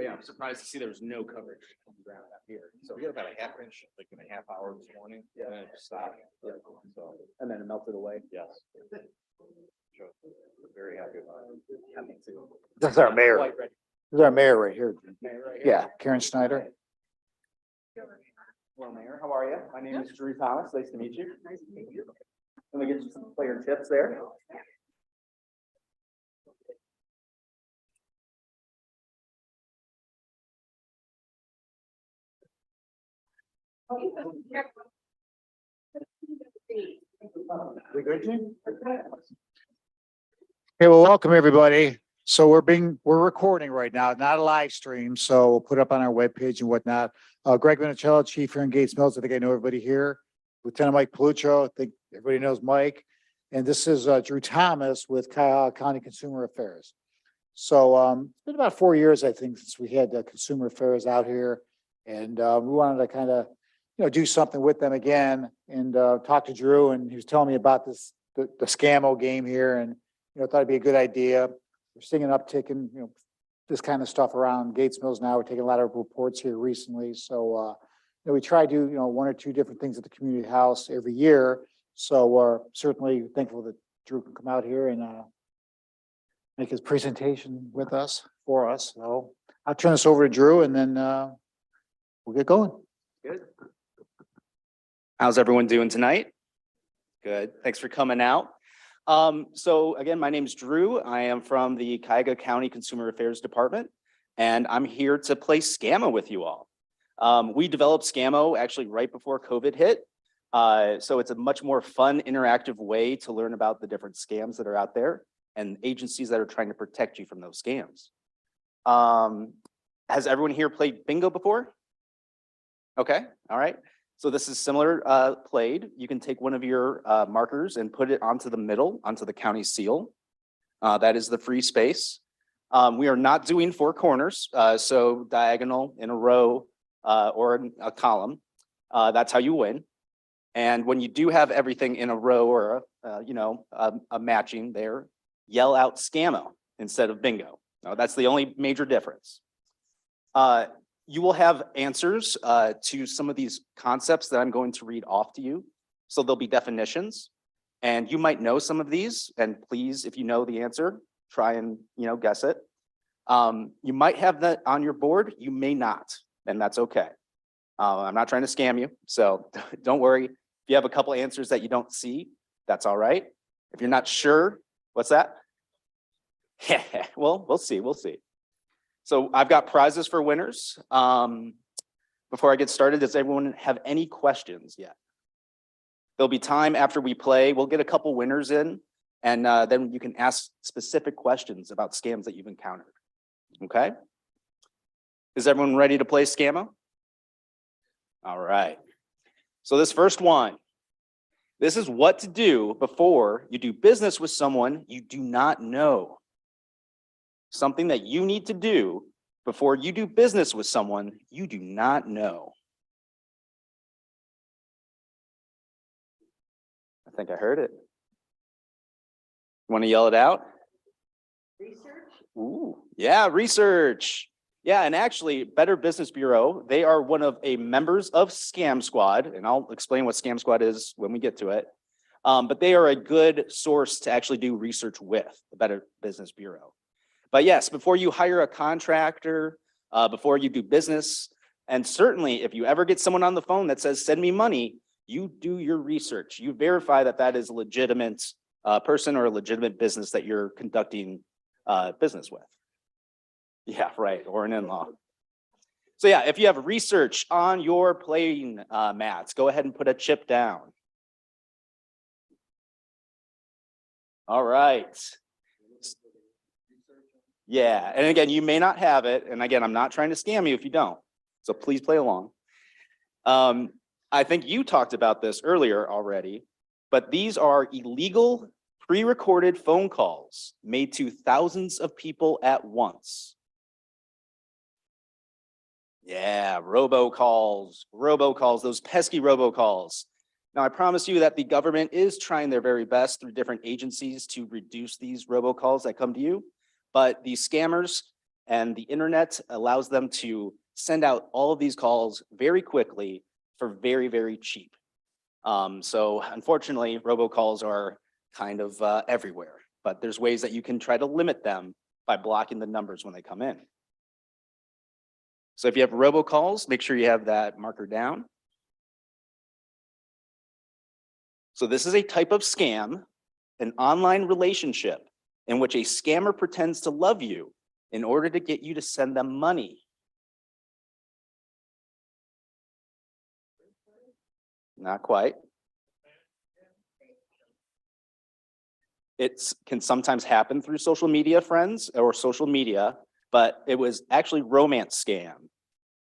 But yeah, I'm surprised to see there was no coverage on the ground out here. So We got about a half inch, like in a half hour this morning, Yeah. and then it just stopped. Yeah. So, and then it melted away. yes. So, we're very happy about it. Yeah, me too. That's our mayor. Quite ready. This is our mayor right here. Mayor right here. Yeah, Karen Schneider. Hello, Mayor. How are you? My name is Drew Thomas. Nice to meet you. Nice to meet you. Let me get you some player tips there. We good, Jim? Okay, well, welcome everybody. So we're recording right now, not a live stream, so we'll put it up on our webpage and whatnot. Greg Vinicello, Chief here in Gates Mills. I think I know everybody here. Lieutenant Mike Paluccio, I think everybody knows Mike. And this is Drew Thomas with Cuyahoga County Consumer Affairs. So it's been about 4 years, I think, since we had Consumer Affairs out here. And we wanted to kind of, do something with them again and talk to Drew. And he was telling me about this, the Scammo game here, and, thought it'd be a good idea. We're seeing an uptick in, this kind of stuff around Gates Mills now. We're taking a lot of reports here recently. So, we try to do, one or two different things at the community house every year. So we're certainly thankful that Drew can come out here and make his presentation with us, for us. So I'll turn this over to Drew and then we'll get going. Good. How's everyone doing tonight? Good. Thanks for coming out. So again, my name is Drew. I am from the Cuyahoga County Consumer Affairs Department, and I'm here to play Scammo with you all. We developed Scammo actually right before COVID hit. So it's a much more fun, interactive way to learn about the different scams that are out there and agencies that are trying to protect you from those scams. Has everyone here played bingo before? Okay, all right. So this is similar played. You can take one of your markers and put it onto the middle, onto the county seal. That is the free space. We are not doing four corners, so diagonal in a row or a column. That's how you win. And when you do have everything in a row or a matching there, yell out Scammo instead of bingo. Now, that's the only major difference. You will have answers to some of these concepts that I'm going to read off to you. So there'll be definitions, and you might know some of these. And please, if you know the answer, try and guess it. You might have that on your board. You may not, and that's okay. I'm not trying to scam you, so don't worry. If you have a couple answers that you don't see, that's all right. If you're not sure, what's that? Yeah, well, we'll see. So I've got prizes for winners. Before I get started, does everyone have any questions yet? There'll be time after we play. We'll get a couple winners in, and then you can ask specific questions about scams that you've encountered. Okay? Is everyone ready to play Scammo? All right. So this first one, this is what to do before you do business with someone you do not know. Something that you need to do before you do business with someone you do not know. I think I heard it. You want to yell it out? Research? Ooh, yeah, research. Yeah, and actually, Better Business Bureau, they are one of a members of Scam Squad, and I'll explain what Scam Squad is when we get to it. But they are a good source to actually do research with, the Better Business Bureau. But yes, before you hire a contractor, before you do business, and certainly if you ever get someone on the phone that says, send me money, you do your research. You verify that that is a legitimate person or a legitimate business that you're conducting business with. Yeah, right, or an in-law. So yeah, if you have research on your playing mats, go ahead and put a chip down. All right. Yeah, and again, you may not have it. And again, I'm not trying to scam you if you don't. So please play along. I think you talked about this earlier already, but these are illegal pre-recorded phone calls made to thousands of people at once. Yeah, robocalls, those pesky robocalls. Now, I promise you that the government is trying their very best through different agencies to reduce these robocalls that come to you. But these scammers and the internet allows them to send out all of these calls very quickly for very, very cheap. So unfortunately, robocalls are kind of everywhere, but there's ways that you can try to limit them by blocking the numbers when they come in. So if you have robocalls, make sure you have that marker down. So this is a type of scam, an online relationship in which a scammer pretends to love you in order to get you to send them money. Not quite. It can sometimes happen through social media, friends, or social media, but it was actually romance scam.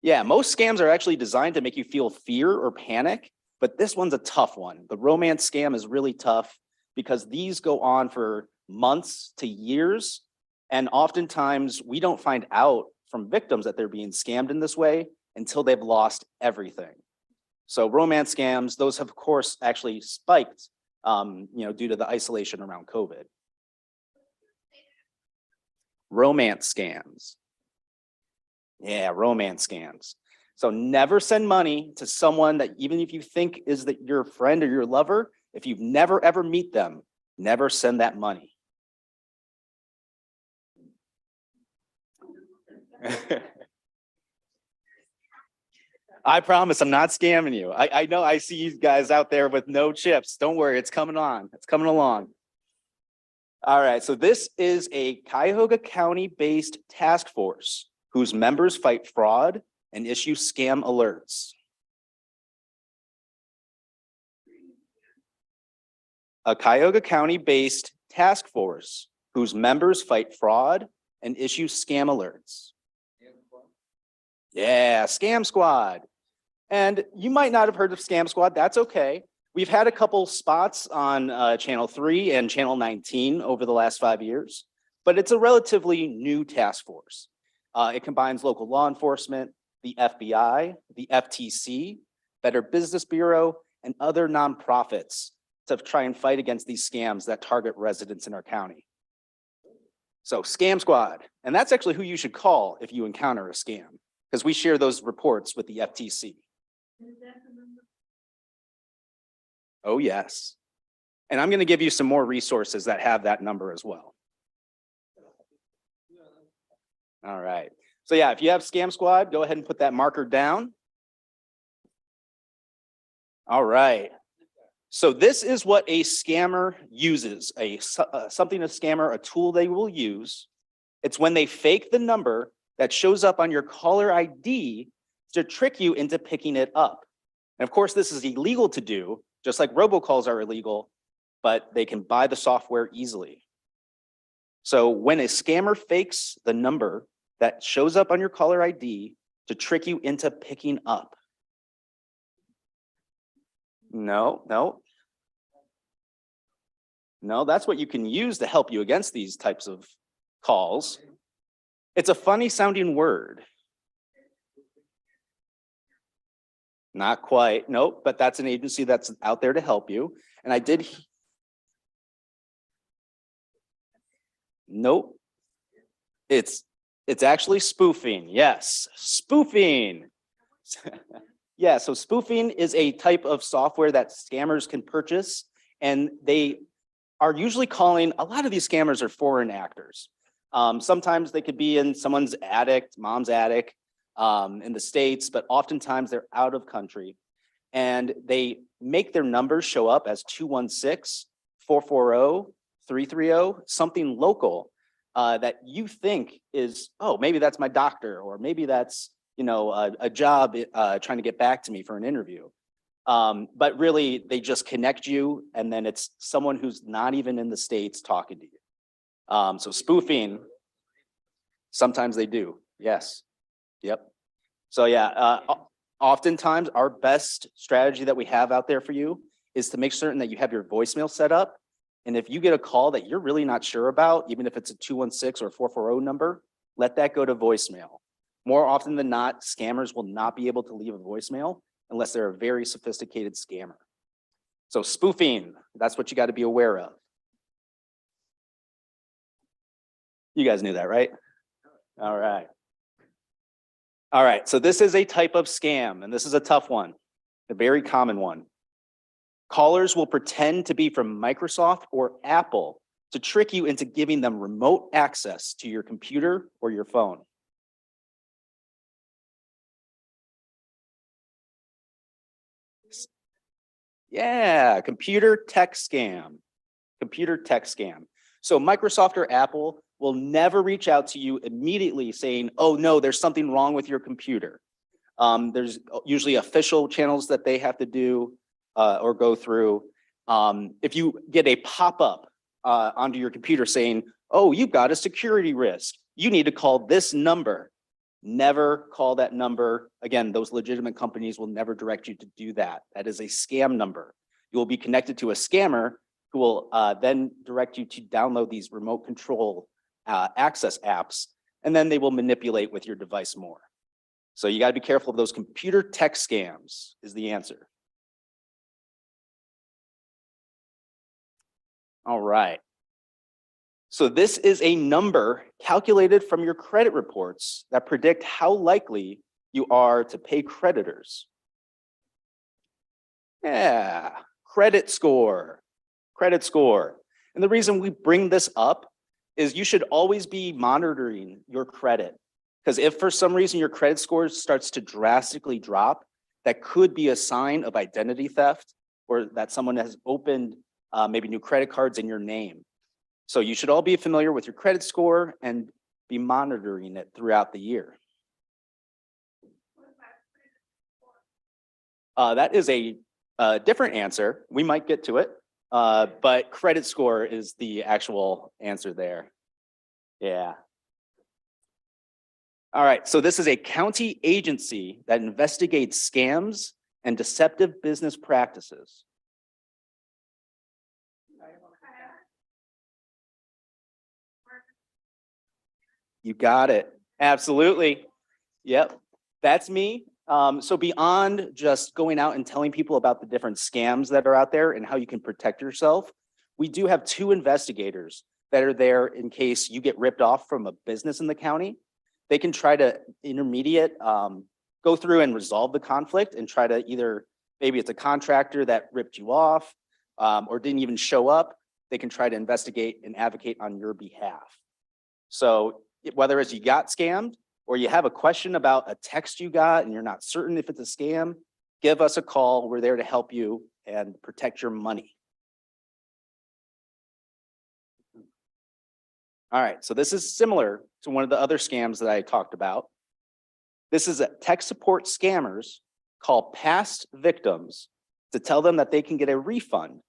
Yeah, most scams are actually designed to make you feel fear or panic, but this one's a tough one. The romance scam is really tough because these go on for months to years, and oftentimes we don't find out from victims that they're being scammed in this way until they've lost everything. So romance scams, those have of course actually spiked, due to the isolation around COVID. Romance scams. Yeah, romance scams. So never send money to someone that even if you think is that your friend or your lover, if you've never ever meet them, never send that money. I promise I'm not scamming you. I know I see you guys out there with no chips. Don't worry, it's coming on. It's coming along. All right, so this is a Cuyahoga County-based task force whose members fight fraud and issue scam alerts. A Cuyahoga County-based task force whose members fight fraud and issue scam alerts. Yeah, Scam Squad. And you might not have heard of Scam Squad. That's okay. We've had a couple spots on Channel 3 and Channel 19 over the last 5 years, but it's a relatively new task force. It combines local law enforcement, the FBI, the FTC, Better Business Bureau, and other nonprofits to try and fight against these scams that target residents in our county. So Scam Squad, and that's actually who you should call if you encounter a scam, because we share those reports with the FTC. Oh, yes. And I'm going to give you some more resources that have that number as well. All right. So yeah, if you have Scam Squad, go ahead and put that marker down. All right. So this is what a scammer uses, something a scammer, a tool they will use. It's when they fake the number that shows up on your caller ID to trick you into picking it up. And of course, this is illegal to do, just like robocalls are illegal, but they can buy the software easily. So when a scammer fakes the number that shows up on your caller ID to trick you into picking up. No, that's what you can use to help you against these types of calls. It's a funny sounding word. Not quite, nope, but that's an agency that's out there to help you. And I did. Nope. It's actually spoofing. Yes, spoofing. Yeah, so spoofing is a type of software that scammers can purchase, and they are usually calling, a lot of these scammers are foreign actors. Sometimes they could be in someone's attic, mom's attic, in the States, but oftentimes they're out of country. And they make their numbers show up as 216-440-330, something local that you think is, oh, maybe that's my doctor, or maybe that's, a job trying to get back to me for an interview. But really, they just connect you, and then it's someone who's not even in the States talking to you. So spoofing, sometimes they do. Yes. Yep. So yeah, oftentimes our best strategy that we have out there for you is to make certain that you have your voicemail set up. And if you get a call that you're really not sure about, even if it's a 216 or 440 number, let that go to voicemail. More often than not, scammers will not be able to leave a voicemail unless they're a very sophisticated scammer. So spoofing, that's what you got to be aware of. You guys knew that, right? All right. All right, so this is a type of scam, and this is a tough one, a very common one. Callers will pretend to be from Microsoft or Apple to trick you into giving them remote access to your computer or your phone. Yeah, computer tech scam. Computer tech scam. So Microsoft or Apple will never reach out to you immediately saying, oh no, there's something wrong with your computer. There's usually official channels that they have to do or go through. If you get a pop-up onto your computer saying, oh, you've got a security risk, you need to call this number. Never call that number. Again, those legitimate companies will never direct you to do that. That is a scam number. You will be connected to a scammer who will then direct you to download these remote control access apps, and then they will manipulate with your device more. So you got to be careful of those computer tech scams is the answer. All right. So this is a number calculated from your credit reports that predict how likely you are to pay creditors. Yeah, credit score, credit score. And the reason we bring this up is you should always be monitoring your credit. Because if for some reason your credit score starts to drastically drop, that could be a sign of identity theft or that someone has opened maybe new credit cards in your name. So you should all be familiar with your credit score and be monitoring it throughout the year. That is a different answer. We might get to it, but credit score is the actual answer there. Yeah. All right, so this is a county agency that investigates scams and deceptive business practices. You got it. Absolutely. Yep, that's me. So beyond just going out and telling people about the different scams that are out there and how you can protect yourself, we do have 2 investigators that are there in case you get ripped off from a business in the county. They can try to go through and resolve the conflict and try to either, maybe it's a contractor that ripped you off or didn't even show up. They can try to investigate and advocate on your behalf. So whether it's you got scammed or you have a question about a text you got and you're not certain if it's a scam, give us a call. We're there to help you and protect your money. All right, so this is similar to one of the other scams that I talked about. This is a tech support scammers call past victims to tell them that they can get a refund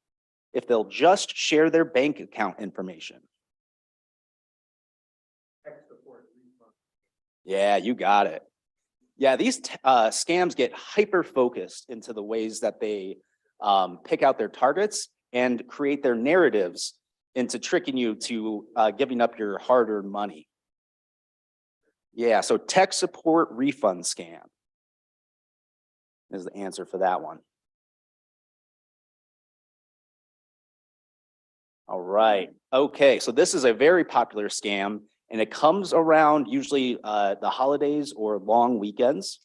if they'll just share their bank account information. Yeah, you got it. Yeah, these scams get hyper focused into the ways that they pick out their targets and create their narratives into tricking you to giving up your hard-earned money. Yeah, so tech support refund scam is the answer for that one. All right, okay, so this is a very popular scam and it comes around usually the holidays or long weekends,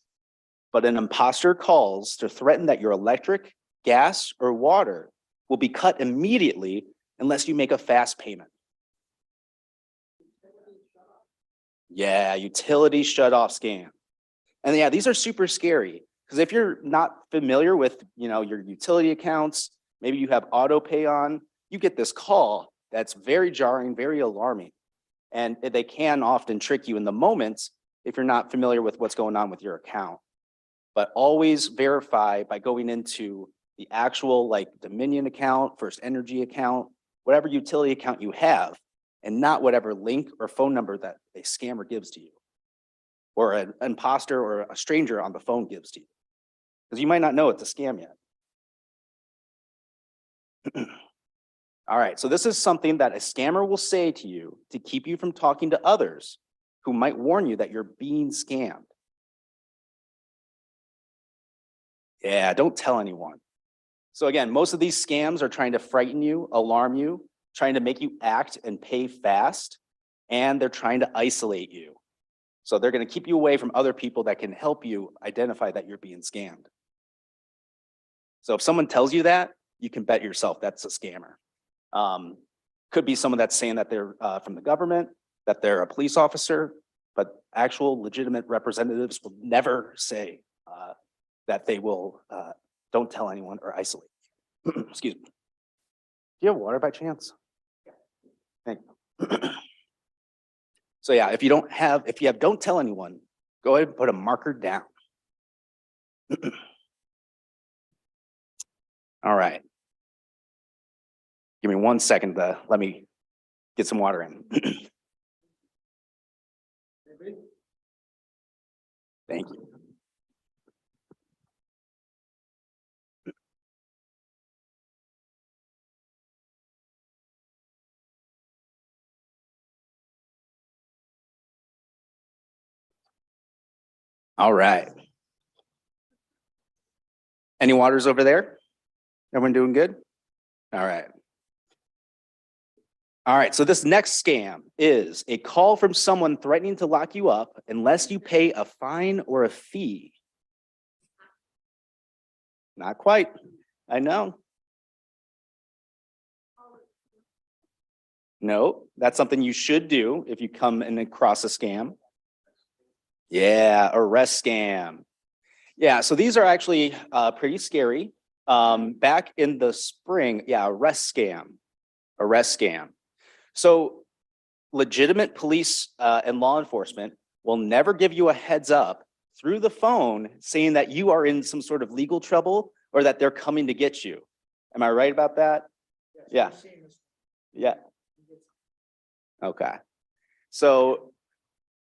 but an imposter calls to threaten that your electric, gas, or water will be cut immediately unless you make a fast payment. Yeah, utility shut-off scam. And yeah, these are super scary because if you're not familiar with, your utility accounts, maybe you have auto pay on, you get this call that's very jarring, very alarming. And they can often trick you in the moment if you're not familiar with what's going on with your account. But always verify by going into the actual Dominion account, First Energy account, whatever utility account you have, and not whatever link or phone number that a scammer gives to you, or an imposter or a stranger on the phone gives to you, because you might not know it's a scam yet. All right, so this is something that a scammer will say to you to keep you from talking to others who might warn you that you're being scammed. Yeah, don't tell anyone. So again, most of these scams are trying to frighten you, alarm you, trying to make you act and pay fast, and they're trying to isolate you. So they're going to keep you away from other people that can help you identify that you're being scammed. So if someone tells you that, you can bet yourself that's a scammer. Could be someone that's saying that they're from the government, that they're a police officer, but actual legitimate representatives will never say that they will don't tell anyone or isolate. Excuse me. Do you have water by chance? Thank you. So yeah, if you have don't tell anyone, go ahead and put a marker down. All right. Give me 1 second to let me get some water in. Thank you. All right. Any waters over there? Everyone doing good? All right. All right, so this next scam is a call from someone threatening to lock you up unless you pay a fine or a fee. Not quite. I know. No, that's something you should do if you come and across a scam. Yeah, arrest scam. Yeah, so these are actually pretty scary. Back in the spring, yeah, arrest scam. Arrest scam. So legitimate police and law enforcement will never give you a heads up through the phone saying that you are in some sort of legal trouble or that they're coming to get you. Am I right about that? Yeah. Yeah. Okay. So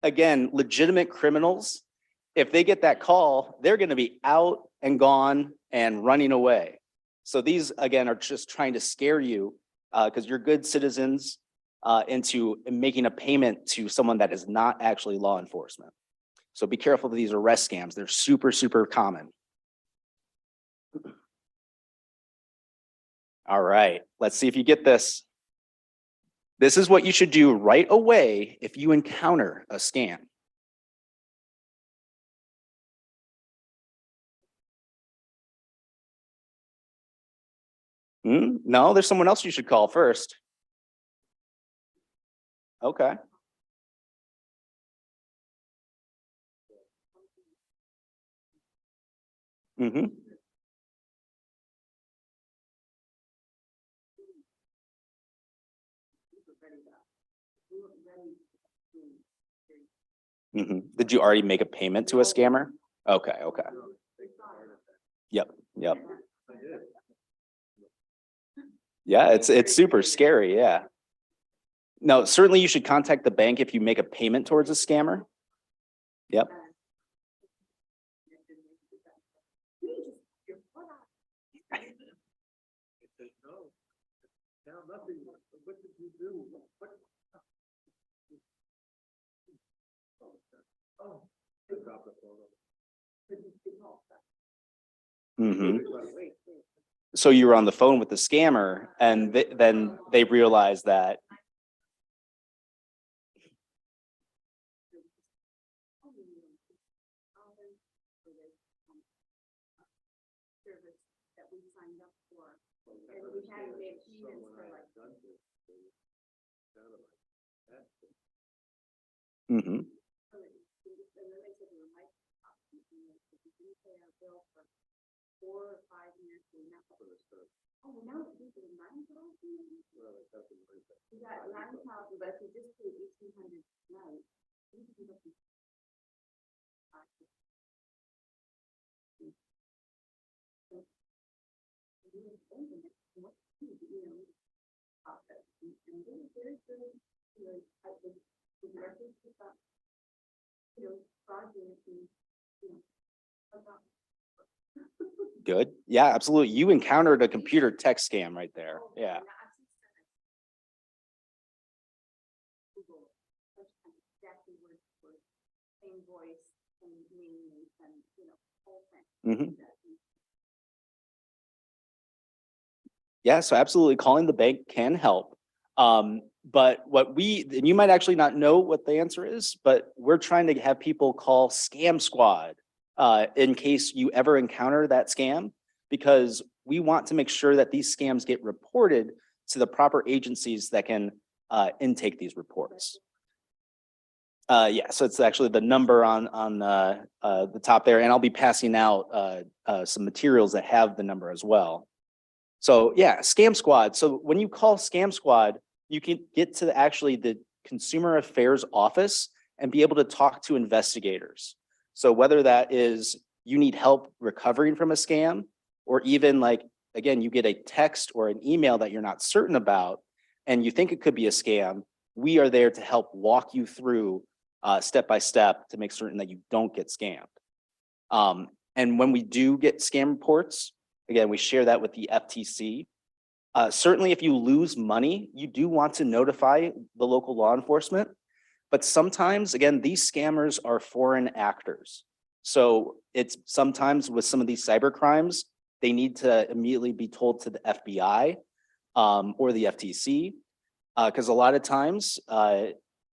again, legitimate criminals, if they get that call, they're going to be out and gone and running away. So these, again, are just trying to scare you because you're good citizens into making a payment to someone that is not actually law enforcement. So be careful of these arrest scams. They're super, super common. All right, let's see if you get this. This is what you should do right away if you encounter a scam. No, there's someone else you should call first. Okay. Did you already make a payment to a scammer? Okay, okay. Yep, yep. Yeah, it's super scary, yeah. No, certainly you should contact the bank if you make a payment towards a scammer. Yep. So you were on the phone with the scammer and then they realized that. Good. Yeah, absolutely. You encountered a computer tech scam right there. Yeah. Yeah, so absolutely calling the bank can help. But and you might actually not know what the answer is, but we're trying to have people call Scam Squad in case you ever encounter that scam, because we want to make sure that these scams get reported to the proper agencies that can intake these reports. Yeah, so it's actually the number on the top there, and I'll be passing out some materials that have the number as well. So yeah, Scam Squad. So when you call Scam Squad, you can get to actually the Consumer Affairs Office and be able to talk to investigators. So whether that is you need help recovering from a scam, or even like, again, you get a text or an email that you're not certain about, and you think it could be a scam, we are there to help walk you through step by step to make certain that you don't get scammed. And when we do get scam reports, again, we share that with the FTC. Certainly, if you lose money, you do want to notify the local law enforcement. But sometimes, again, these scammers are foreign actors. So it's sometimes with some of these cyber crimes, they need to immediately be told to the FBI or the FTC, because a lot of times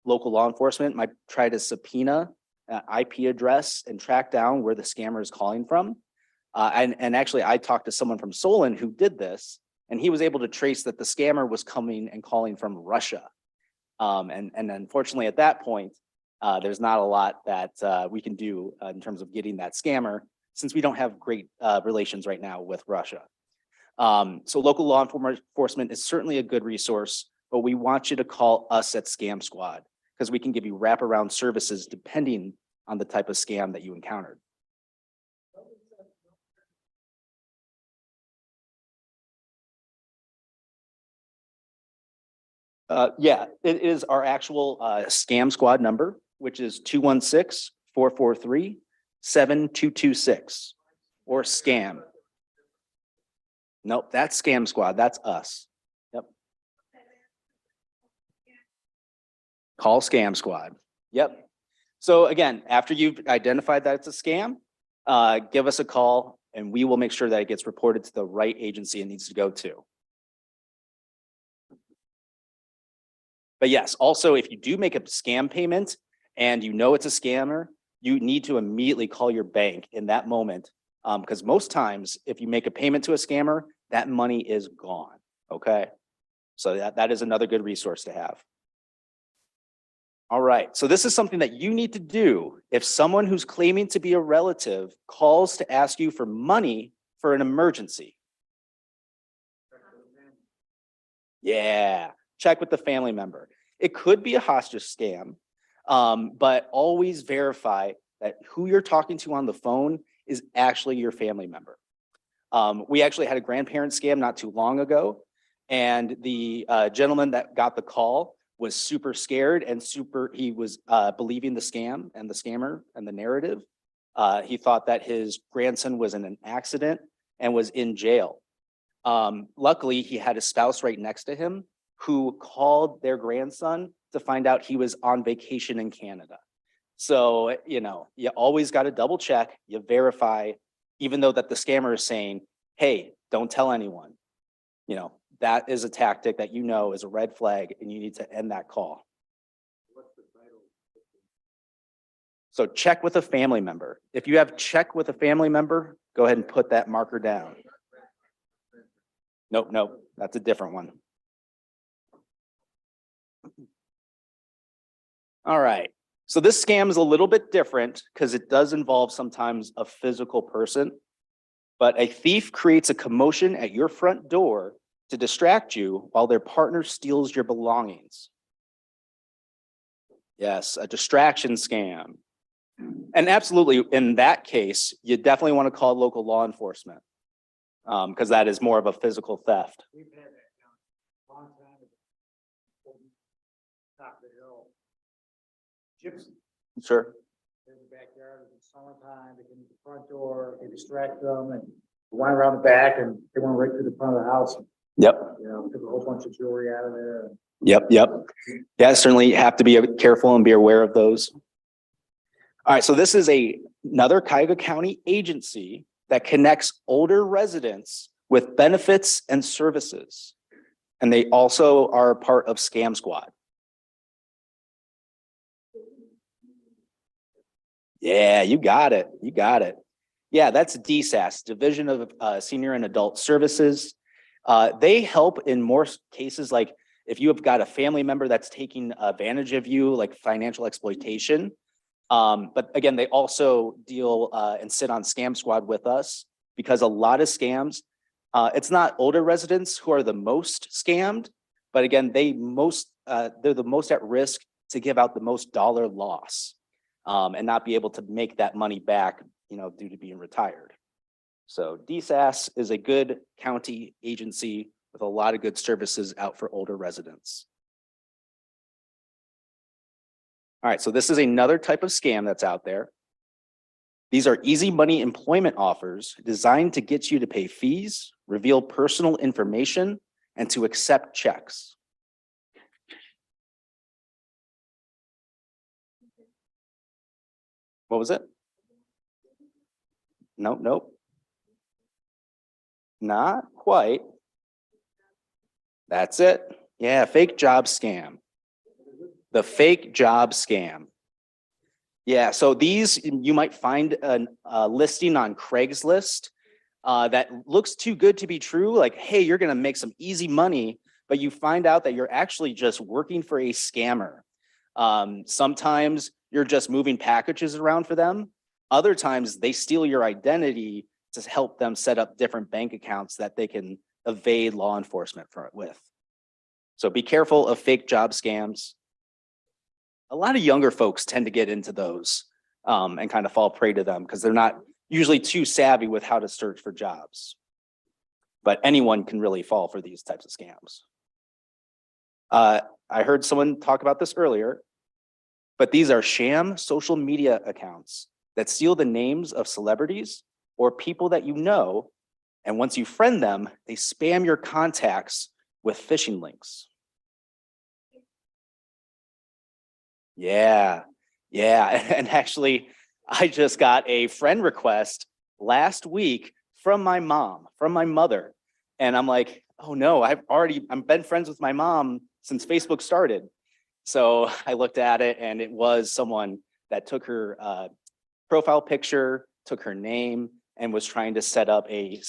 local law enforcement might try to subpoena an IP address and track down where the scammer is calling from. And actually, I talked to someone from Solon who did this, and he was able to trace that the scammer was coming and calling from Russia. And unfortunately, at that point, there's not a lot that we can do in terms of getting that scammer, since we don't have great relations right now with Russia. So local law enforcement is certainly a good resource, but we want you to call us at Scam Squad, because we can give you wraparound services depending on the type of scam that you encountered. Yeah, it is our actual Scam Squad number, which is 216-443-7226, or scam. Nope, that's Scam Squad. That's us. Yep. Call Scam Squad. Yep. So again, after you've identified that it's a scam, give us a call and we will make sure that it gets reported to the right agency it needs to go to. But yes, also, if you do make a scam payment and you know it's a scammer, you need to immediately call your bank in that moment, because most times if you make a payment to a scammer, that money is gone, okay? So that is another good resource to have. All right, so this is something that you need to do if someone who's claiming to be a relative calls to ask you for money for an emergency. Yeah, check with the family member. It could be a hostage scam, but always verify that who you're talking to on the phone is actually your family member. We actually had a grandparent scam not too long ago, and the gentleman that got the call was super scared and he was believing the scam and the scammer and the narrative. He thought that his grandson was in an accident and was in jail. Luckily, he had a spouse right next to him who called their grandson to find out he was on vacation in Canada. So, you know, you always got to double check, you verify, even though that the scammer is saying, hey, don't tell anyone. You know, that is a tactic that you know is a red flag and you need to end that call. So check with a family member. If you have check with a family member, go ahead and put that marker down. Nope, that's a different one. All right, so this scam is a little bit different because it does involve sometimes a physical person, but a thief creates a commotion at your front door to distract you while their partner steals your belongings. Yes, a distraction scam. And absolutely, in that case, you definitely want to call local law enforcement because that is more of a physical theft. We've had that long time ago. Top of the hill. Gypsy Sure. in the backyard in the summertime, they come to the front door, they distract them and went around the back and they went right to the front of the house. Yep. You know, took a whole bunch of jewelry out of there. Yep. Yeah, certainly you have to be careful and be aware of those. All right, so this is another Cuyahoga County agency that connects older residents with benefits and services. And they also are part of Scam Squad. Yeah, you got it. You got it. Yeah, that's DSAS, Division of Senior and Adult Services. They help in more cases, like if you have got a family member that's taking advantage of you, like financial exploitation. But again, they also deal and sit on Scam Squad with us because a lot of scams, it's not older residents who are the most scammed, but again, they're the most at risk to give out the most dollar loss and not be able to make that money back, due to being retired. So DSAS is a good county agency with a lot of good services out for older residents. All right, so this is another type of scam that's out there. These are easy money employment offers designed to get you to pay fees, reveal personal information, and to accept checks. What was it? Nope. Not quite. That's it. Yeah, fake job scam. The fake job scam. Yeah, so these, you might find a listing on Craigslist that looks too good to be true. Like, hey, you're gonna make some easy money, but you find out that you're actually just working for a scammer. Sometimes you're just moving packages around for them. Other times they steal your identity to help them set up different bank accounts that they can evade law enforcement with. So be careful of fake job scams. A lot of younger folks tend to get into those and kind of fall prey to them because they're not usually too savvy with how to search for jobs. But anyone can really fall for these types of scams. I heard someone talk about this earlier, but these are sham social media accounts that steal the names of celebrities or people that you know, and once you friend them, they spam your contacts with phishing links. Yeah, and actually, I just got a friend request last week from my mother, and I'm like, oh no, I've been friends with my mom since Facebook started. So I looked at it, and it was someone that took her profile picture, took her name, and was trying to set up a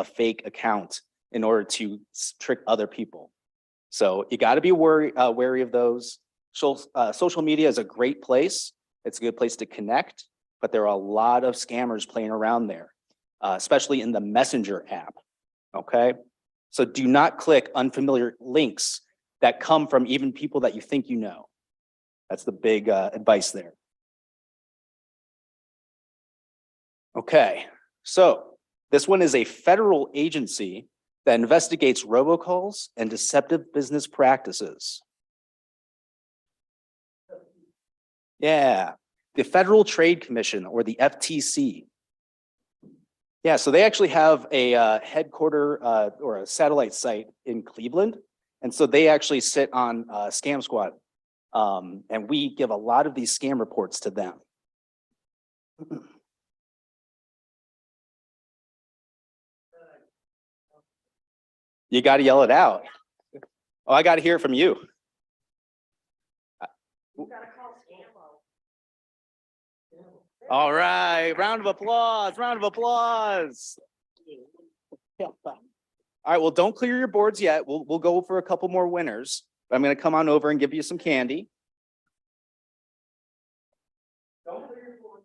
fake account in order to trick other people. So you got to be wary of those. Social media is a great place. It's a good place to connect, but there are a lot of scammers playing around there, especially in the Messenger app. Okay, so do not click unfamiliar links that come from even people that you think you know. That's the big advice there. Okay, so this one is a federal agency that investigates robocalls and deceptive business practices. Yeah, the Federal Trade Commission, or the FTC. Yeah, so they actually have a headquarter or a satellite site in Cleveland. And so they actually sit on Scam Squad. And we give a lot of these scam reports to them. You got to yell it out. Oh, I got to hear it from you. You gotta call Scambo. All right, round of applause, round of applause. All right, well, don't clear your boards yet. We'll go for a couple more winners. I'm going to come on over and give you some candy. Don't clear your boards.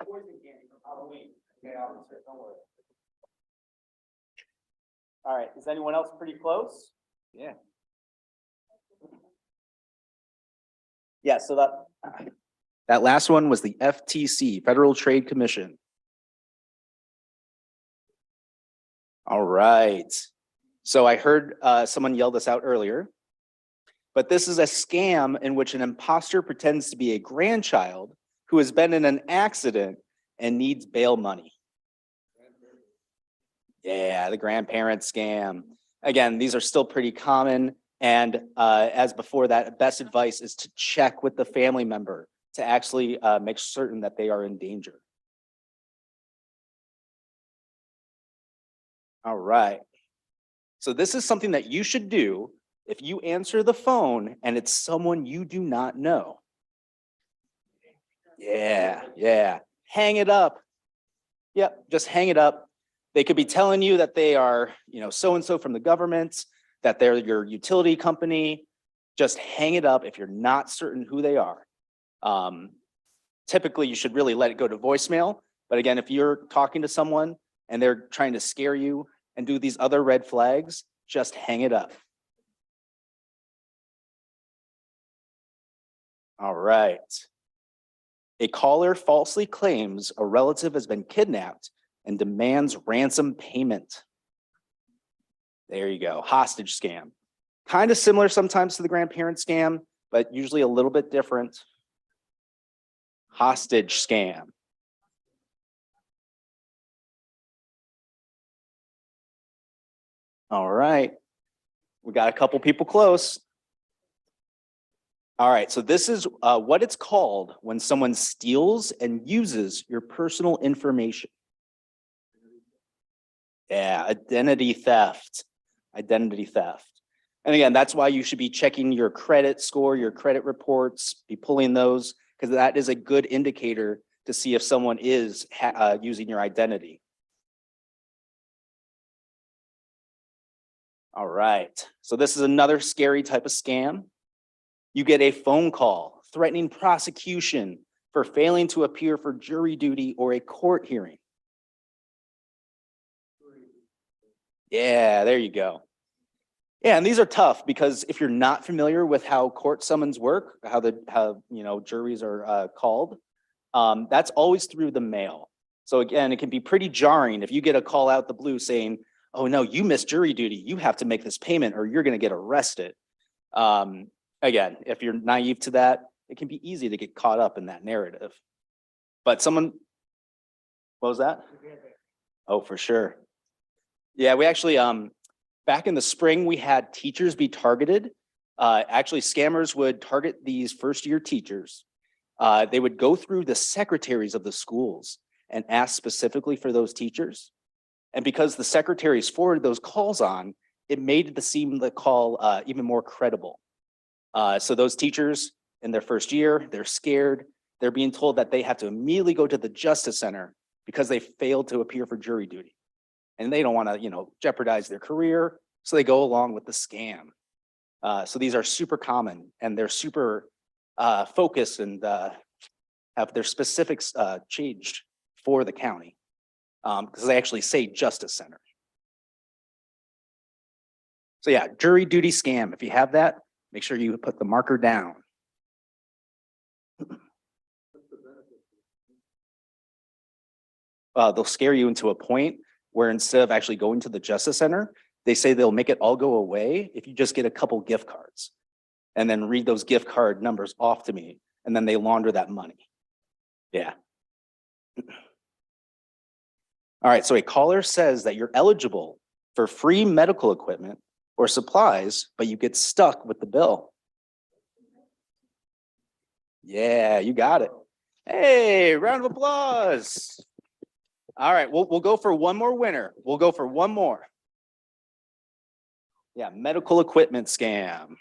Poison candy from Halloween. Okay, don't worry. All right, is anyone else pretty close? Yeah. Yeah, so that last one was the FTC, Federal Trade Commission. All right. So I heard someone yell this out earlier, but this is a scam in which an imposter pretends to be a grandchild who has been in an accident and needs bail money. Yeah, the grandparent scam. Again, these are still pretty common. And as before that, best advice is to check with the family member to actually make certain that they are in danger. All right. So this is something that you should do if you answer the phone and it's someone you do not know. Yeah. Hang it up. Yep, just hang it up. They could be telling you that they are, so-and-so from the government, that they're your utility company. Just hang it up if you're not certain who they are. Typically, you should really let it go to voicemail. But again, if you're talking to someone and they're trying to scare you and do these other red flags, just hang it up. All right. A caller falsely claims a relative has been kidnapped and demands ransom payment. There you go, hostage scam. Kind of similar sometimes to the grandparent scam, but usually a little bit different. Hostage scam. All right, we got a couple people close. All right, so this is what it's called when someone steals and uses your personal information. Yeah, identity theft. Identity theft. And again, that's why you should be checking your credit score, your credit reports, be pulling those, because that is a good indicator to see if someone is using your identity. All right, so this is another scary type of scam. You get a phone call threatening prosecution for failing to appear for jury duty or a court hearing. Yeah, there you go. Yeah, and these are tough because if you're not familiar with how court summons work, how juries are called, that's always through the mail. So again, it can be pretty jarring if you get a call out the blue saying, "Oh no, you missed jury duty. You have to make this payment or you're going to get arrested." Again, if you're naive to that, it can be easy to get caught up in that narrative. But what was that? Oh, for sure. Yeah, we actually, back in the spring, we had teachers be targeted. Actually, scammers would target these first-year teachers. They would go through the secretaries of the schools and ask specifically for those teachers. And because the secretaries forwarded those calls on, it made the call even more credible. So those teachers in their first year, they're scared. They're being told that they have to immediately go to the Justice Center because they failed to appear for jury duty. And they don't want to, jeopardize their career. So they go along with the scam. So these are super common and they're super focused and have their specifics changed for the county because they actually say Justice Center. So yeah, jury duty scam. If you have that, make sure you put the marker down. They'll scare you into a point where instead of actually going to the Justice Center, they say they'll make it all go away if you just get a couple gift cards and then read those gift card numbers off to me, and then they launder that money. Yeah. All right, so a caller says that you're eligible for free medical equipment or supplies, but you get stuck with the bill. Yeah, you got it. Hey, round of applause. All right, we'll go for one more winner. We'll go for one more. Yeah, medical equipment scam.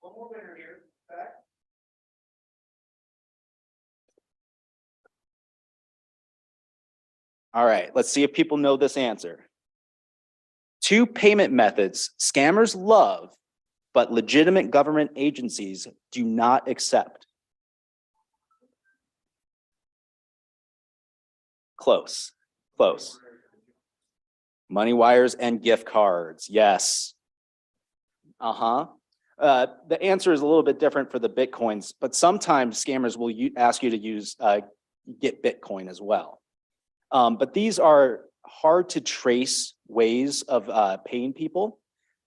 One more winner here. Okay. All right, let's see if people know this answer. 2 payment methods scammers love, but legitimate government agencies do not accept. Close. Money wires and gift cards, yes. The answer is a little bit different for the Bitcoins, but sometimes scammers will ask you to use get Bitcoin as well. But these are hard to trace ways of paying people.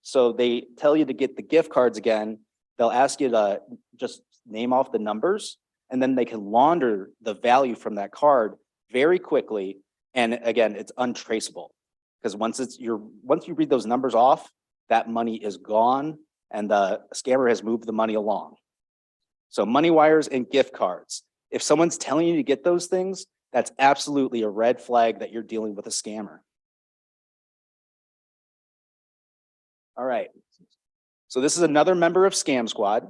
So they tell you to get the gift cards again. They'll ask you to just name off the numbers, and then they can launder the value from that card very quickly. And again, it's untraceable because once you read those numbers off, that money is gone and the scammer has moved the money along. So money wires and gift cards. If someone's telling you to get those things, that's absolutely a red flag that you're dealing with a scammer. All right. So this is another member of Scam Squad,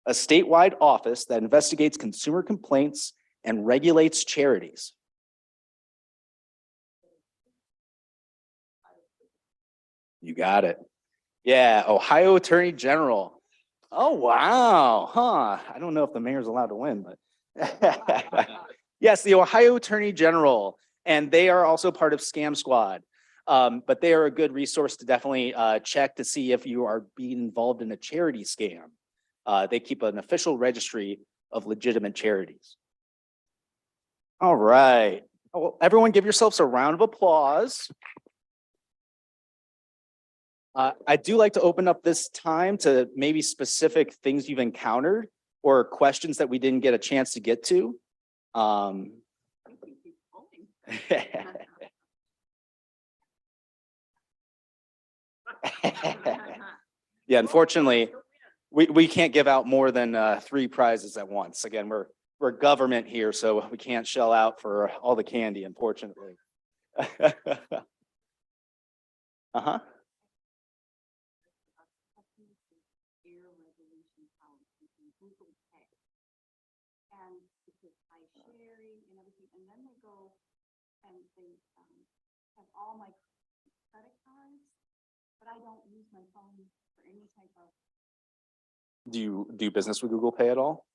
a statewide office that investigates consumer complaints and regulates charities. You got it. Yeah, Ohio Attorney General. Oh, wow. Huh. I don't know if the mayor's allowed to win, but yes, the Ohio Attorney General, and they are also part of Scam Squad. But they are a good resource to definitely check to see if you are being involved in a charity scam. They keep an official registry of legitimate charities. All right. Well, everyone give yourselves a round of applause. I do like to open up this time to maybe specific things you've encountered or questions that we didn't get a chance to get to. Yeah, unfortunately, we can't give out more than 3 prizes at once. Again, we're government here, so we can't shell out for all the candy, unfortunately. Uh-huh. And because I sharing and everything, and then they go and they have all my credit cards, but I don't use my phone for any type of. Do you do business with Google Pay at all?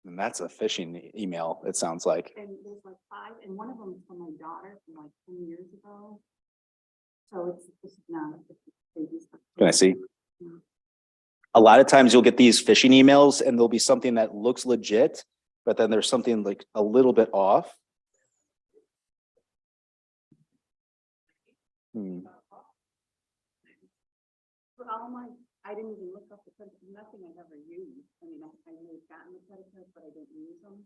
And that's a phishing email, it sounds like. And there's like 5, and one of them is from my daughter from like 10 years ago. So this is not. Can I see? A lot of times you'll get these phishing emails and there'll be something that looks legit, but then there's something like a little bit off. I didn't even look up the credit, nothing I've ever used. I mean, I may have gotten the credit cards, but I didn't use them.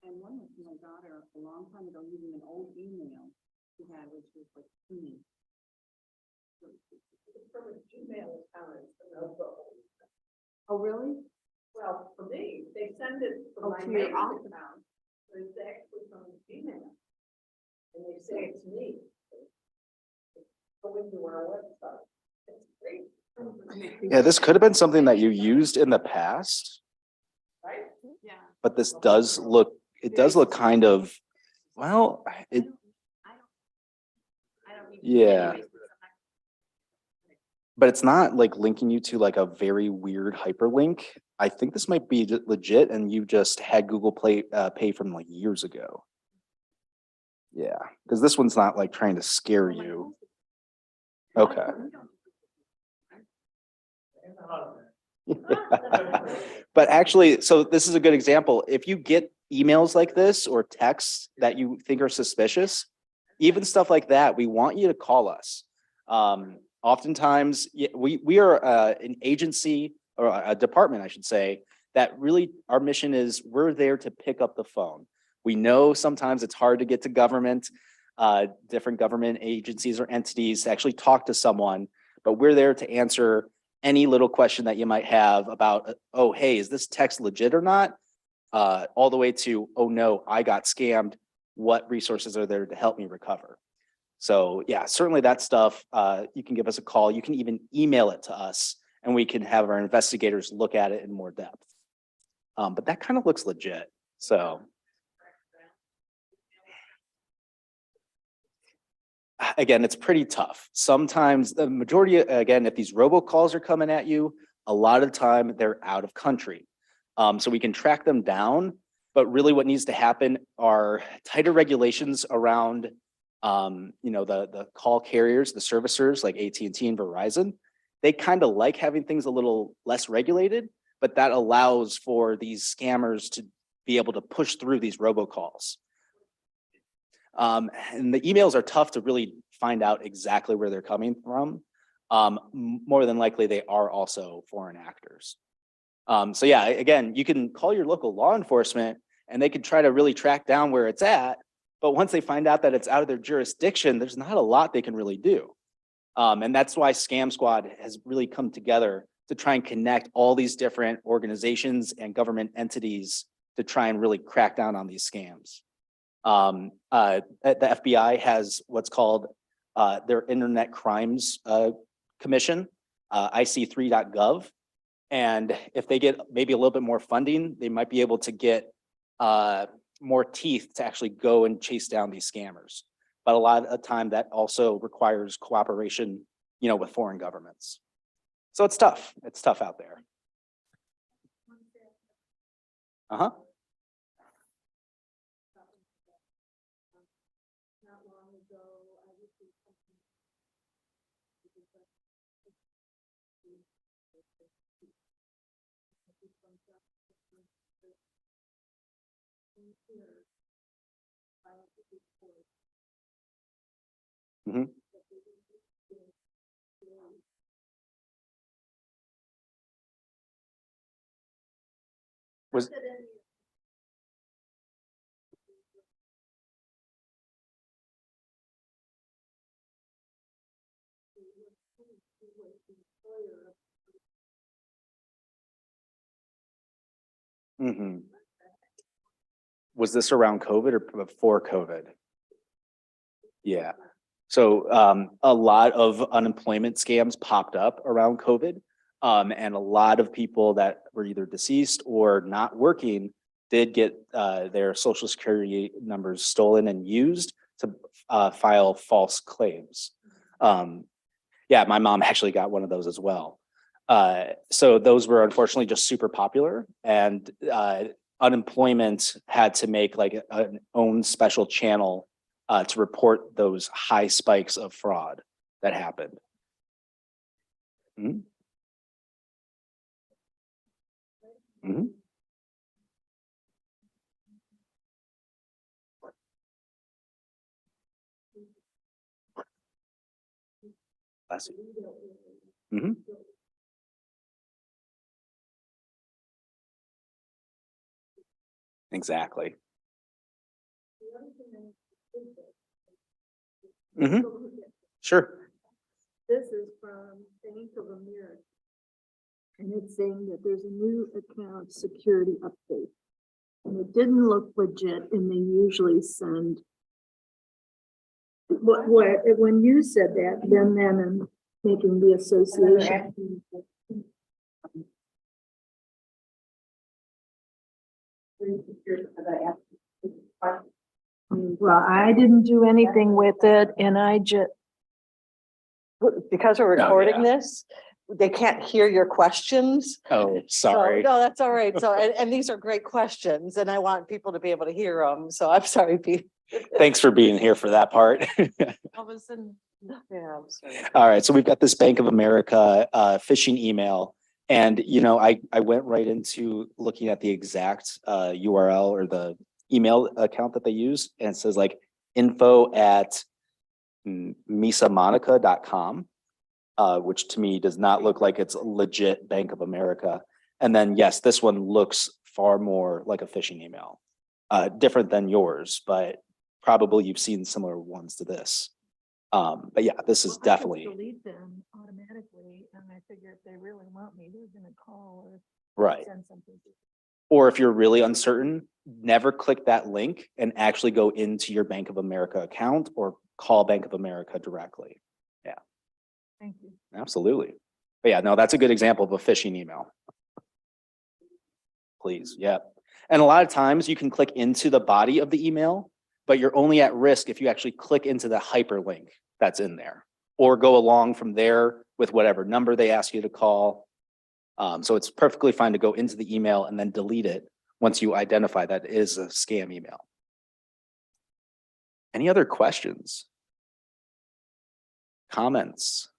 And one was from my daughter a long time ago using an old email she had, which was like me. From a Gmail account. Oh, really? Well, for me, they send it from my mail account, but it's actually from Gmail. And they say it's me. Go into our website. It's great. Yeah, this could have been something that you used in the past, Right? Yeah. but this does look, it does look kind of, well, it, I don't yeah. But it's not like linking you to like a very weird hyperlink. I think this might be legit and you just had Google Pay from like years ago. Yeah, because this one's not like trying to scare you. Okay. But actually, so this is a good example. If you get emails like this or texts that you think are suspicious, even stuff like that, we want you to call us. Oftentimes, we are an agency or a department, I should say, that really our mission is we're there to pick up the phone. We know sometimes it's hard to get to government, different government agencies or entities to actually talk to someone, but we're there to answer any little question that you might have about, oh, hey, is this text legit or not? All the way to, oh no, I got scammed. What resources are there to help me recover? So yeah, certainly that stuff, you can give us a call. You can even email it to us and we can have our investigators look at it in more depth. But that kind of looks legit. So again, it's pretty tough. Sometimes the majority, again, if these robocalls are coming at you, a lot of the time they're out of country. So we can track them down, but really what needs to happen are tighter regulations around the call carriers, the servicers like AT&T and Verizon. They kind of like having things a little less regulated, but that allows for these scammers to be able to push through these robocalls. And the emails are tough to really find out exactly where they're coming from. More than likely, they are also foreign actors. So yeah, again, you can call your local law enforcement and they could try to really track down where it's at. But once they find out that it's out of their jurisdiction, there's not a lot they can really do. And that's why Scam Squad has really come together to try and connect all these different organizations and government entities to try and really crack down on these scams. The FBI has what's called their Internet Crimes Commission, IC3.gov. And if they get maybe a little bit more funding, they might be able to get more teeth to actually go and chase down these scammers. But a lot of the time that also requires cooperation, with foreign governments. So it's tough. It's tough out there. Uh-huh. Not long ago, I received something. Mhm. Was Mhm. Was this around COVID or before COVID? Yeah. So a lot of unemployment scams popped up around COVID. And a lot of people that were either deceased or not working did get their social security numbers stolen and used to file false claims. Yeah, my mom actually got one of those as well. So those were unfortunately just super popular, and unemployment had to make like an own special channel to report those high spikes of fraud that happened. Mhm. Mhm. Bless you. Mhm. Exactly. Mhm. Sure. This is from Bank of America. And it's saying that there's a new account security update. And it didn't look legit, and they usually send. When you said that, then I'm making the association. Well, I didn't do anything with it, and I just. Because we're Oh, recording yeah. this, they can't hear your questions. Oh, So, sorry. no, that's all right. So, and these are great questions and I want people to be able to hear them. So I'm sorry, Pete. Thanks for being here for that part. I was in, yeah, I'm sorry. All right, so we've got this Bank of America phishing email. And, I went right into looking at the exact URL or the email account that they use. And it says like info@misamonica.com, which to me does not look like it's a legit Bank of America. And then, yes, this one looks far more like a phishing email, different than yours, but probably you've seen similar ones to this. But yeah, this is definitely Delete them automatically, and I figure if they really want me, they're gonna call or right. send something. Or if you're really uncertain, never click that link and actually go into your Bank of America account or call Bank of America directly. Yeah, Thank you. absolutely. But yeah, no, that's a good example of a phishing email. Please, yeah. And a lot of times you can click into the body of the email, but you're only at risk if you actually click into the hyperlink that's in there or go along from there with whatever number they ask you to call. So it's perfectly fine to go into the email and then delete it once you identify that it is a scam email. Any other questions? Comments?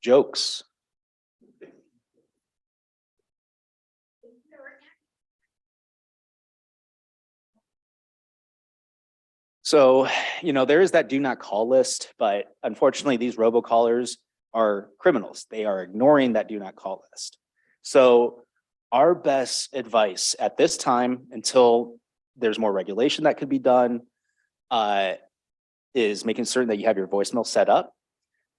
Jokes? So, there is that do not call list, but unfortunately, these robocallers are criminals. They are ignoring that do not call list. So our best advice at this time, until there's more regulation that could be done, is making certain that you have your voicemail set up.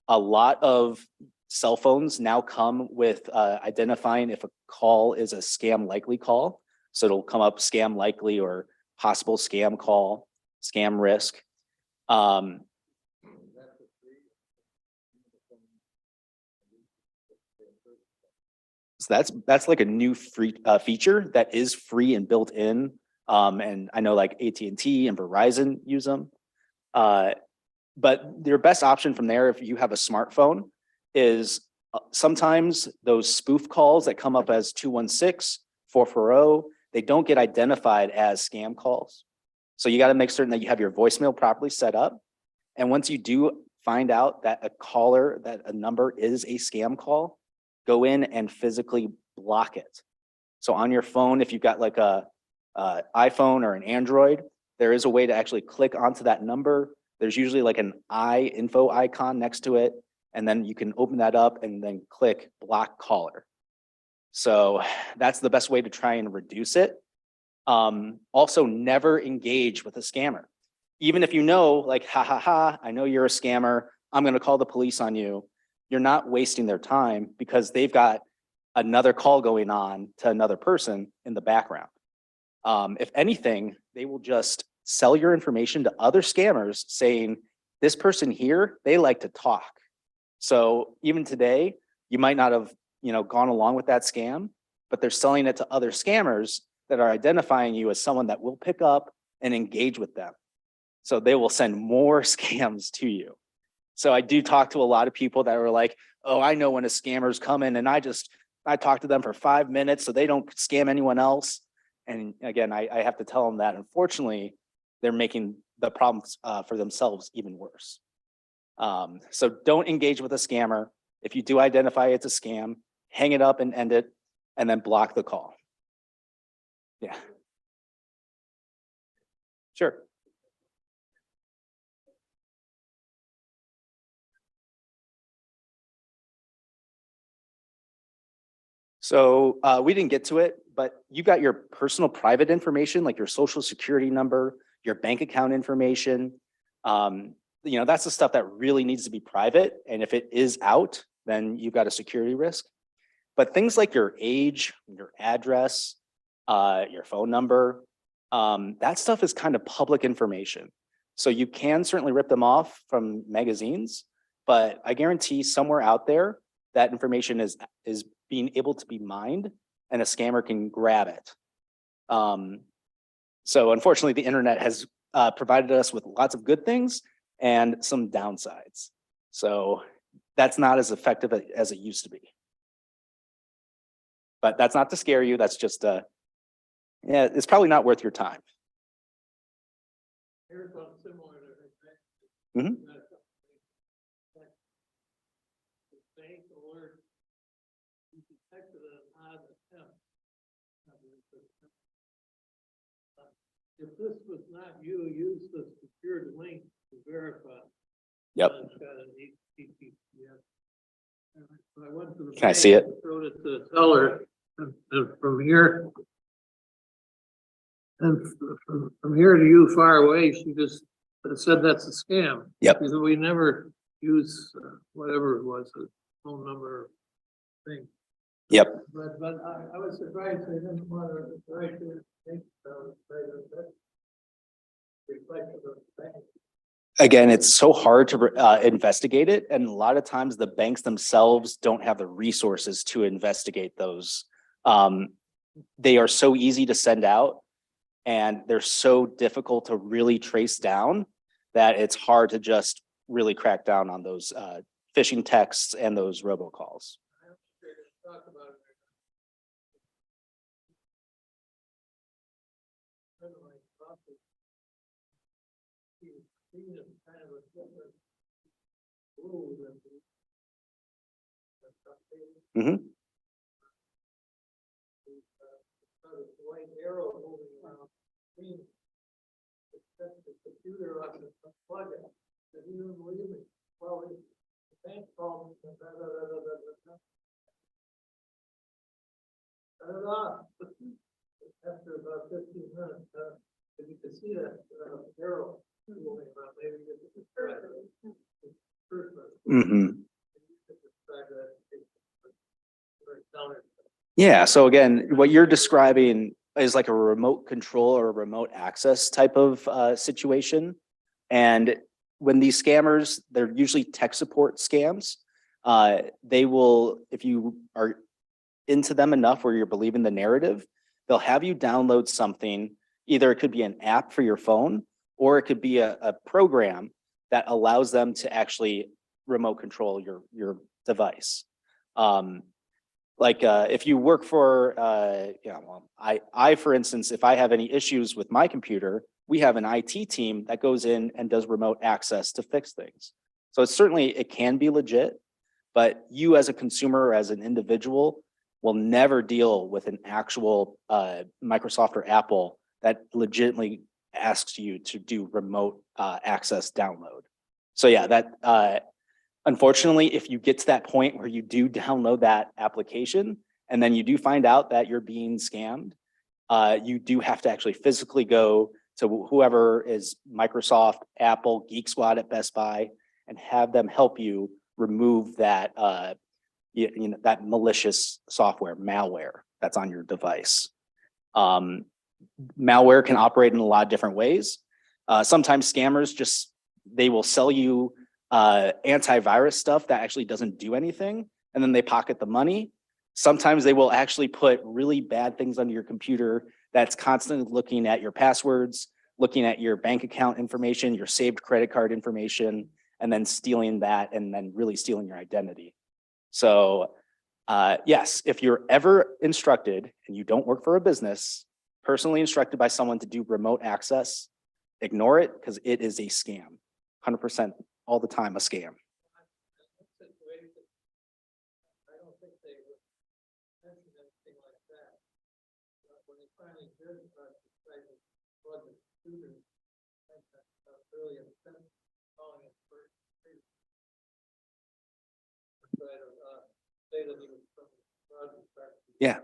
A lot of cell phones now come with identifying if a call is a scam likely call. So it'll come up scam likely or possible scam call, scam risk. So that's like a new free feature that is free and built in. And I know like AT&T and Verizon use them. But your best option from there, if you have a smartphone, is sometimes those spoof calls that come up as 216-440, they don't get identified as scam calls. So you got to make certain that you have your voicemail properly set up. And once you do find out that a number is a scam call, go in and physically block it. So on your phone, if you've got like a iPhone or an Android, there is a way to actually click onto that number. There's usually like an info icon next to it. And then you can open that up and then click block caller. So that's the best way to try and reduce it. Also, never engage with a scammer. Even if you know, like, I know you're a scammer, I'm going to call the police on you. You're not wasting their time because they've got another call going on to another person in the background. If anything, they will just sell your information to other scammers saying, this person here, they like to talk. So even today, you might not have, gone along with that scam, but they're selling it to other scammers that are identifying you as someone that will pick up and engage with them. So they will send more scams to you. So I do talk to a lot of people that are like, oh, I know when a scammer's coming and I talk to them for 5 minutes so they don't scam anyone else. And again, I have to tell them that unfortunately, they're making the problems for themselves even worse. So don't engage with a scammer. If you do identify it's a scam, hang it up and end it, and then block the call. Yeah. Sure. So we didn't get to it, but you got your personal private information, like your social security number, your bank account information. That's the stuff that really needs to be private. And if it is out, then you've got a security risk. But things like your age, your address, your phone number, that stuff is kind of public information. So you can certainly rip them off from magazines, but I guarantee somewhere out there that information is being able to be mined and a scammer can grab it. So unfortunately, the internet has provided us with lots of good things and some downsides. So that's not as effective as it used to be. But that's not to scare you. That's just, it's probably not worth your time. Here's something similar to her. Mhm. Bank alert, you detected an odd attempt. If this was not you, use the secured link to verify. Yep. It's got an HTTPS. I went to the Can I see it? bank, showed it to the teller, and from here, and from here to you far away, she just said that's a scam. Yep. Because we never use whatever it was, a phone number thing. Yep. But I was surprised they didn't want to write their thing. Reflective of the bank. Again, it's so hard to investigate it. And a lot of times the banks themselves don't have the resources to investigate those. They are so easy to send out and they're so difficult to really trace down that it's hard to just really crack down on those phishing texts and those robocalls. Talk about it. Kind of a different rule than Mhm. white arrow moving around. set the computer up and unplug it. And you don't believe me? Well, the bank called me. Da, da, da, da, da, da, da. Shut it off. After about 15 minutes, if you can see that arrow moving around, maybe it's a Yeah, so again, what you're describing is like a remote control or a remote access type of situation. And when these scammers, they're usually tech support scams. They will, if you are into them enough where you're believing the narrative, they'll have you download something. Either it could be an app for your phone, or it could be a program that allows them to actually remote control your device. If you work for, I, for instance, if I have any issues with my computer, we have an IT team that goes in and does remote access to fix things. So it's certainly, it can be legit, but you as a consumer or as an individual will never deal with an actual Microsoft or Apple that legitimately asks you to do remote access download. So yeah, that unfortunately, if you get to that point where you do download that application and then you do find out that you're being scammed, you do have to actually physically go to whoever is Microsoft, Apple, Geek Squad at Best Buy, and have them help you remove that that malicious software, malware that's on your device. Malware can operate in a lot of different ways. Sometimes scammers they will sell you antivirus stuff that actually doesn't do anything, and then they pocket the money. Sometimes they will actually put really bad things under your computer that's constantly looking at your passwords, looking at your bank account information, your saved credit card information, and then stealing that, and then really stealing your identity. So yes, if you're ever instructed and you don't work for a business, personally instructed by someone to do remote access, ignore it, because it is a scam. 100% all the time a scam. I don't think they would mention anything like that. When they finally did, decide to plug the computer, I think that's really intense, calling it first. Try to say that he was from the project. Yeah.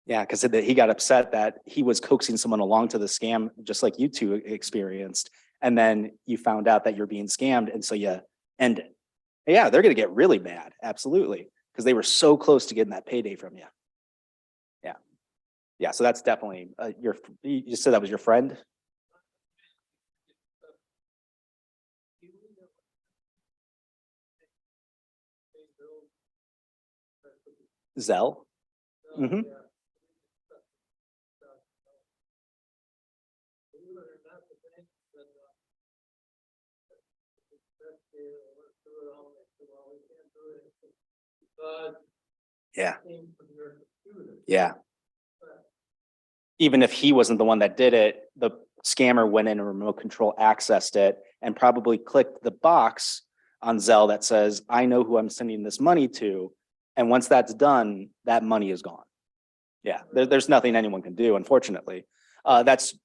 Yeah, because he got upset that he was coaxing someone along to the scam, just like you two experienced. And then you found out that you're being scammed. And so you end it. Yeah, they're going to get really mad. Absolutely. Because they were so close to getting that payday from you. Yeah. Yeah. So that's definitely you said that was your friend. Zell. Mm-hmm. Yeah. Yeah. Even if he wasn't the one that did it, the scammer went in and remote control accessed it and probably clicked the box on Zelle that says, I know who I'm sending this money to. And once that's done, that money is gone. Yeah, there's nothing anyone can do, unfortunately. That's,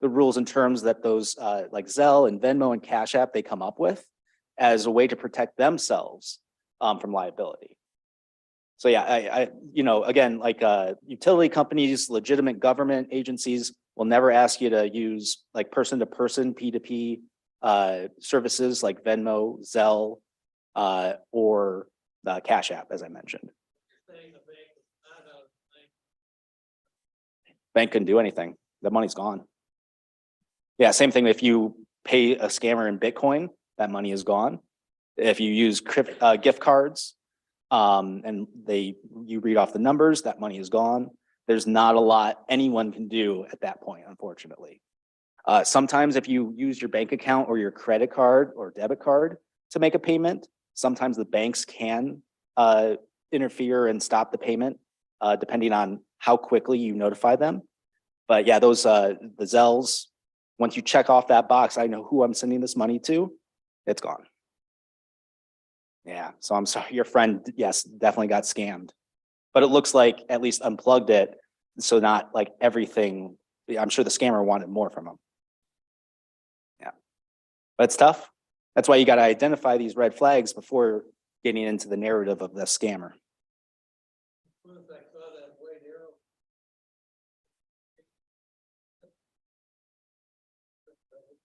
the rules and terms that those like Zelle and Venmo and Cash App, they come up with as a way to protect themselves from liability. So yeah, again, like utility companies, legitimate government agencies will never ask you to use like person-to-person P2P services like Venmo, Zelle, or Cash App, as I mentioned. Bank couldn't do anything. The money's gone. Yeah, same thing. If you pay a scammer in Bitcoin, that money is gone. If you use gift cards, and you read off the numbers, that money is gone. There's not a lot anyone can do at that point, unfortunately. Sometimes if you use your bank account or your credit card or debit card to make a payment, sometimes the banks can interfere and stop the payment, depending on how quickly you notify them. But yeah, those the Zelles, once you check off that box, I know who I'm sending this money to, it's gone. Yeah, so I'm sorry, your friend, yes, definitely got scammed. But it looks like at least unplugged it, so not like everything I'm sure the scammer wanted more from them. Yeah, but it's tough. That's why you got to identify these red flags before getting into the narrative of the scammer. As soon as I saw that white arrow.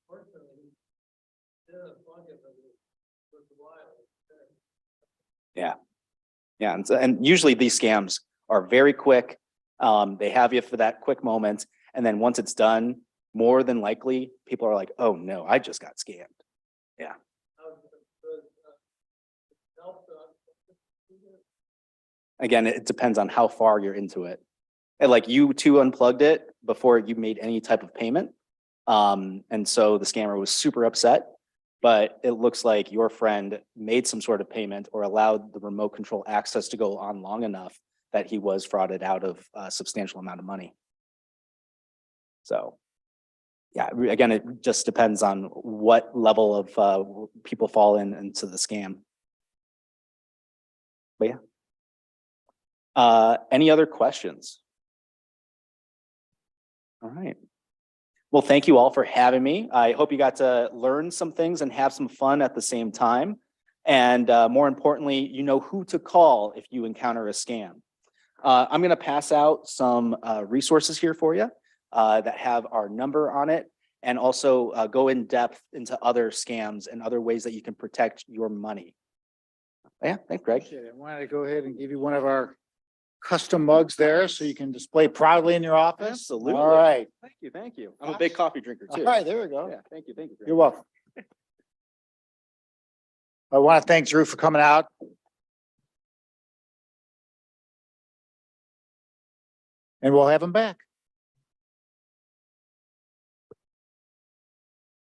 Unfortunately, didn't plug it, but it was wild. Yeah, and usually these scams are very quick. They have you for that quick moment, and then once it's done, more than likely, people are like, "Oh no, I just got scammed." Again, it depends on how far you're into it. And like you two unplugged it before you made any type of payment. And so the scammer was super upset, but it looks like your friend made some sort of payment or allowed the remote control access to go on long enough that he was frauded out of a substantial amount of money. So, yeah, again, it just depends on what level of people fall into the scam. But yeah. Any other questions? All right. Well, thank you all for having me. I hope you got to learn some things and have some fun at the same time. And more importantly, you know who to call if you encounter a scam. I'm going to pass out some resources here for you that have our number on it, and also go in depth into other scams and other ways that you can protect your money. Yeah, thanks, Greg. Appreciate it. I wanted to go ahead and give you one of our custom mugs there so you can display proudly in your office. Absolutely. All right. Thank you, thank you. I'm a big coffee drinker All too. right, there we go. Yeah, thank you, Greg. You're welcome. I want to thank Drew for coming out. And we'll have him back.